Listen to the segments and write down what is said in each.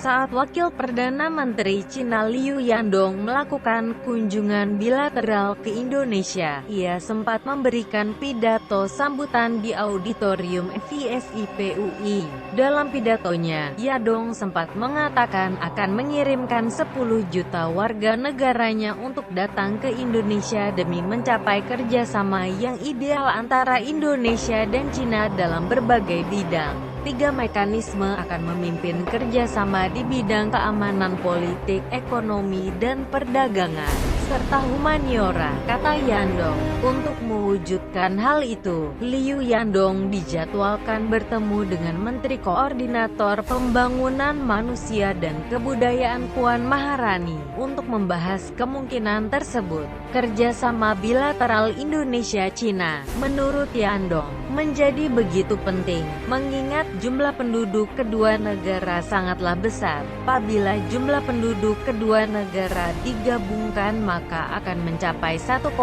Saat Wakil Perdana Menteri Cina Liu Yandong melakukan kunjungan bilateral ke Indonesia, ia sempat memberikan pidato sambutan di auditorium FISIP UI. Dalam pidatonya, Yandong sempat mengatakan akan mengirimkan 10 juta warga negaranya untuk datang ke Indonesia demi mencapai kerjasama yang ideal antara Indonesia dan Cina dalam berbagai bidang. 3 mekanisme akan memimpin kerjasama di bidang keamanan politik, ekonomi, dan perdagangan, serta humaniora, kata Yandong. Untuk mewujudkan hal itu, Liu Yandong dijadwalkan bertemu dengan Menteri Koordinator Pembangunan Manusia dan Kebudayaan Puan Maharani untuk membahas kemungkinan tersebut. Kerjasama bilateral Indonesia-Cina, menurut Yandong, menjadi begitu penting, mengingat jumlah penduduk kedua negara sangatlah besar. Apabila jumlah penduduk kedua negara digabungkan maka akan mencapai 1,6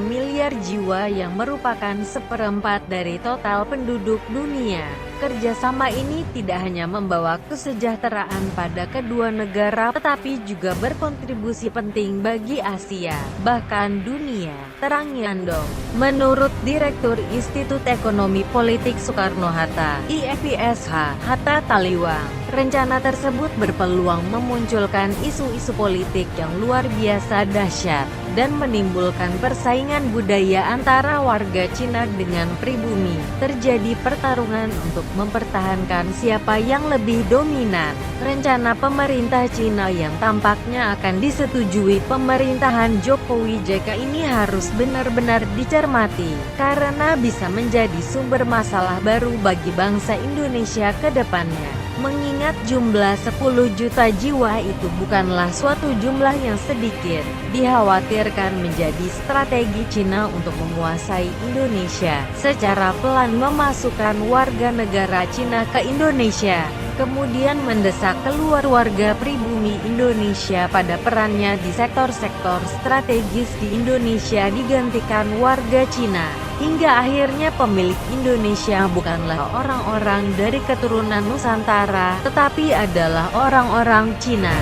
miliar jiwa yang merupakan seperempat dari total penduduk dunia. Kerjasama ini tidak hanya membawa kesejahteraan pada kedua negara, tetapi juga berkontribusi penting bagi Asia, bahkan dunia, terang Yandong. Menurut Direktur Institut Ekonomi Politik Soekarno-Hatta, IEPSH, Hatta Taliwang, rencana tersebut berpeluang memunculkan isu-isu politik yang luar biasa dahsyat, dan menimbulkan persaingan budaya antara warga Cina dengan pribumi. Terjadi pertarungan untuk mempertahankan siapa yang lebih dominan. Rencana pemerintah Cina yang tampaknya akan disetujui pemerintahan Jokowi JK ini harus benar-benar dicermati, karena bisa menjadi sumber masalah baru bagi bangsa Indonesia ke depannya. Mengingat jumlah 10 juta jiwa itu bukanlah suatu jumlah yang sedikit, dikhawatirkan menjadi strategi Cina untuk menguasai Indonesia, secara pelan memasukkan warga negara Cina ke Indonesia, kemudian mendesak keluar warga pribumi Indonesia pada perannya di sektor-sektor strategis di Indonesia digantikan warga Cina. Hingga akhirnya pemilik Indonesia bukanlah orang-orang dari keturunan Nusantara, tetapi adalah orang-orang Cina.